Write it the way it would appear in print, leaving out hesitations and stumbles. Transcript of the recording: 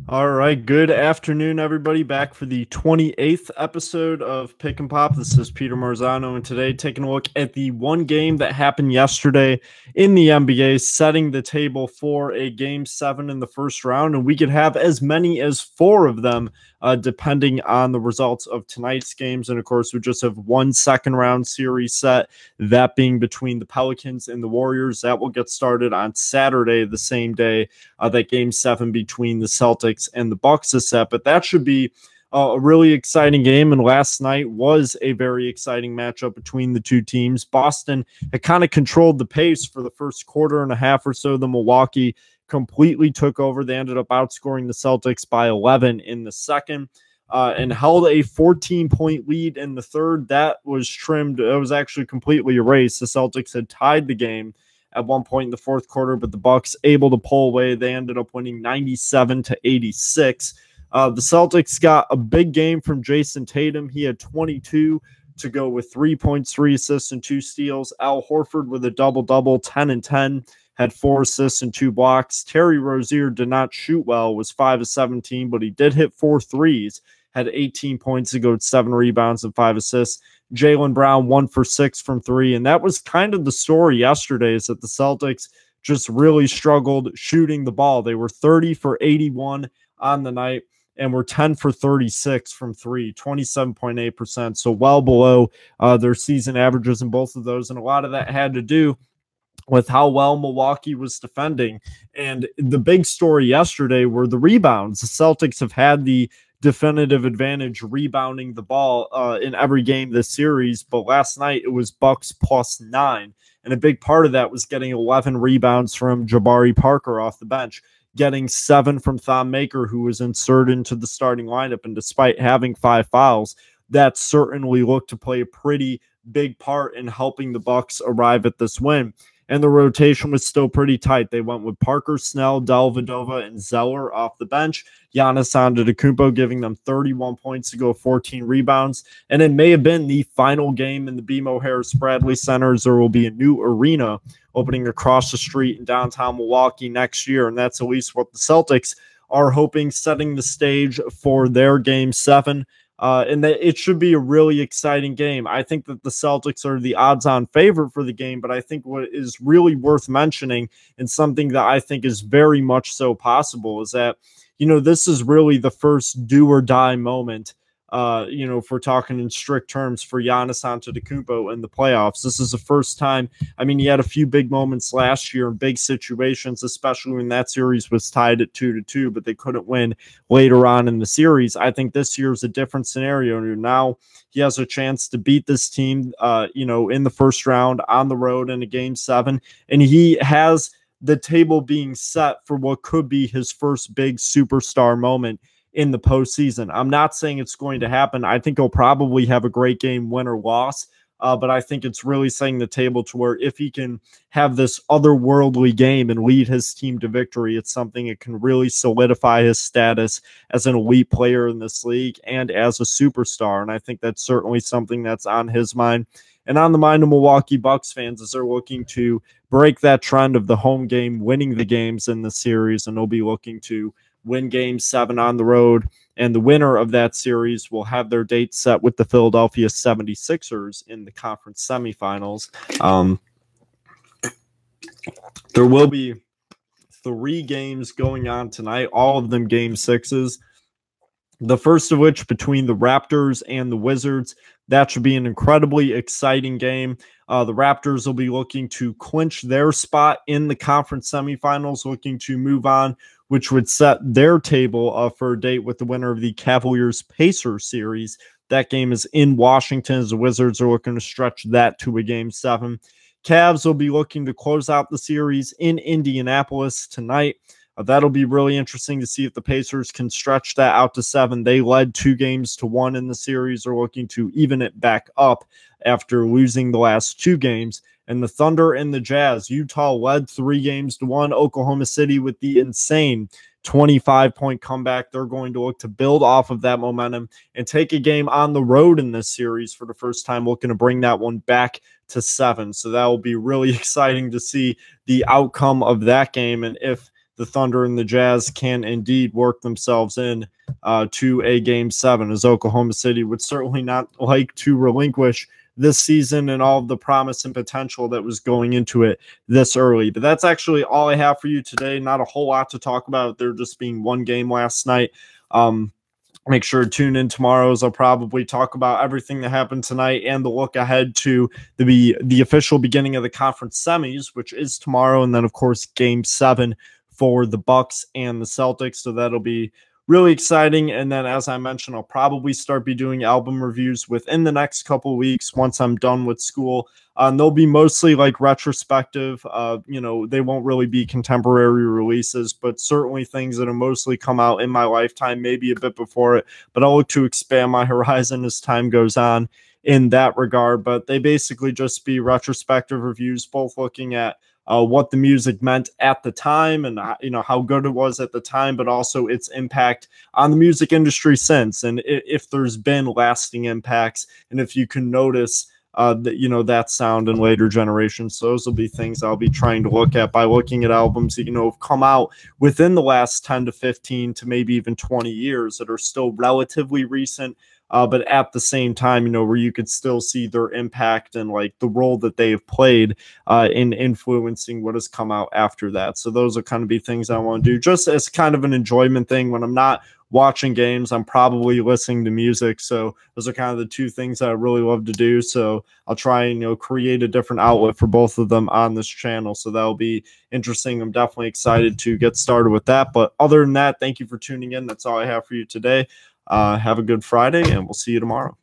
All right, good afternoon, everybody. Back for the 28th episode of Pick and Pop. This is Peter Marzano, and today taking a look at the one game that happened yesterday in the NBA, setting the table for a game seven in the first round. And we could have as many as four of them, depending on the results of tonight's games. And of course, we just have one second round series set, that being between the Pelicans and the Warriors. That will get started on Saturday, the same day that game seven between the Celtics and the Bucks is set. But that should be a really exciting game. And last night was a very exciting matchup between the two teams. Boston had kind of controlled the pace for the first quarter and a half or so. The Milwaukee completely took over. They ended up outscoring the Celtics by 11 in the second. And held a 14-point lead in the third. That was trimmed. It was actually completely erased. The Celtics had tied the game at one point in the fourth quarter, but the Bucks able to pull away. They ended up winning 97-86. The Celtics got a big game from Jason Tatum. He had 22 to go with 3 points, 3 assists, and 2 steals. Al Horford with a double-double, 10 and 10, had 4 assists and 2 blocks. Terry Rozier did not shoot well, was 5 of 17, but he did hit 4 threes, had 18 points to go with 7 rebounds and 5 assists. Jaylen Brown 1 for 6 from 3. And that was kind of the story yesterday, is that the Celtics just really struggled shooting the ball. They were 30 for 81 on the night and were 10 for 36 from 3, 27.8%. So well below their season averages in both of those. And a lot of that had to do with how well Milwaukee was defending. And the big story yesterday were the rebounds. The Celtics have had the definitive advantage rebounding the ball in every game this series, but last night it was Bucks +9, and a big part of that was getting 11 rebounds from Jabari Parker off the bench, getting 7 from Thon Maker, who was inserted into the starting lineup, and despite having 5 fouls, that certainly looked to play a pretty big part in helping the Bucks arrive at this win. And the rotation was still pretty tight. They went with Parker, Snell, Dellavedova, and Zeller off the bench. Giannis Antetokounmpo giving them 31 points to go, 14 rebounds. And it may have been the final game in the BMO Harris Bradley Center, as there will be a new arena opening across the street in downtown Milwaukee next year. And that's at least what the Celtics are hoping, setting the stage for their game seven. And that it should be a really exciting game. I think that the Celtics are the odds-on favorite for the game, but I think what is really worth mentioning, and something that I think is very much so possible, is that, this is really the first do or die moment, if we're talking in strict terms, for Giannis Antetokounmpo in the playoffs. This is the first time. I mean, he had a few big moments last year in big situations, especially when that series was tied at 2-2, but they couldn't win later on in the series. I think this year is a different scenario. Now he has a chance to beat this team, in the first round on the road in a game seven, and he has the table being set for what could be his first big superstar moment in the postseason. I'm not saying it's going to happen. I think he'll probably have a great game, win or loss. But I think it's really setting the table to where if he can have this otherworldly game and lead his team to victory, it's something that can really solidify his status as an elite player in this league and as a superstar. And I think that's certainly something that's on his mind and on the mind of Milwaukee Bucks fans, as they're looking to break that trend of the home game winning the games in the series. And they'll be looking to win game seven on the road. And the winner of that series will have their date set with the Philadelphia 76ers in the conference semifinals. There will be 3 games going on tonight, all of them game sixes. The first of which between the Raptors and the Wizards. That should be an incredibly exciting game. The Raptors will be looking to clinch their spot in the conference semifinals, looking to move on, which would set their table for a date with the winner of the Cavaliers-Pacers series. That game is in Washington, as the Wizards are looking to stretch that to a game seven. Cavs will be looking to close out the series in Indianapolis tonight. That'll be really interesting to see if the Pacers can stretch that out to 7. They led 2-1 in the series. Are looking to even it back up after losing the last 2 games. And the Thunder and the Jazz, Utah led 3-1. Oklahoma City with the insane 25-point comeback. They're going to look to build off of that momentum and take a game on the road in this series for the first time, looking to bring that one back to 7. So that will be really exciting to see the outcome of that game. And if the Thunder and the Jazz can indeed work themselves in to a Game 7, as Oklahoma City would certainly not like to relinquish this season and all of the promise and potential that was going into it this early. But that's actually all I have for you today. Not a whole lot to talk about. There just being one game last night. Make sure to tune in tomorrow, as I'll probably talk about everything that happened tonight and the look ahead to the official beginning of the conference semis, which is tomorrow. And then, of course, Game 7 for the Bucks and the Celtics. So that'll be really exciting. And then, as I mentioned, I'll probably be doing album reviews within the next couple of weeks once I'm done with school. And they'll be mostly like retrospective. They won't really be contemporary releases, but certainly things that have mostly come out in my lifetime, maybe a bit before it. But I'll look to expand my horizon as time goes on in that regard. But they basically just be retrospective reviews, both looking at what the music meant at the time and how good it was at the time, but also its impact on the music industry since, and if there's been lasting impacts, and if you can notice that sound in later generations. So those will be things I'll be trying to look at by looking at albums that have come out within the last 10 to 15 to maybe even 20 years that are still relatively recent. But at the same time, where you could still see their impact and like the role that they have played in influencing what has come out after that. So those are kind of be things I want to do just as kind of an enjoyment thing. When I'm not watching games, I'm probably listening to music. So those are kind of the two things I really love to do. So I'll try and, create a different outlet for both of them on this channel. So that'll be interesting. I'm definitely excited to get started with that. But other than that, thank you for tuning in. That's all I have for you today. Have a good Friday, and we'll see you tomorrow.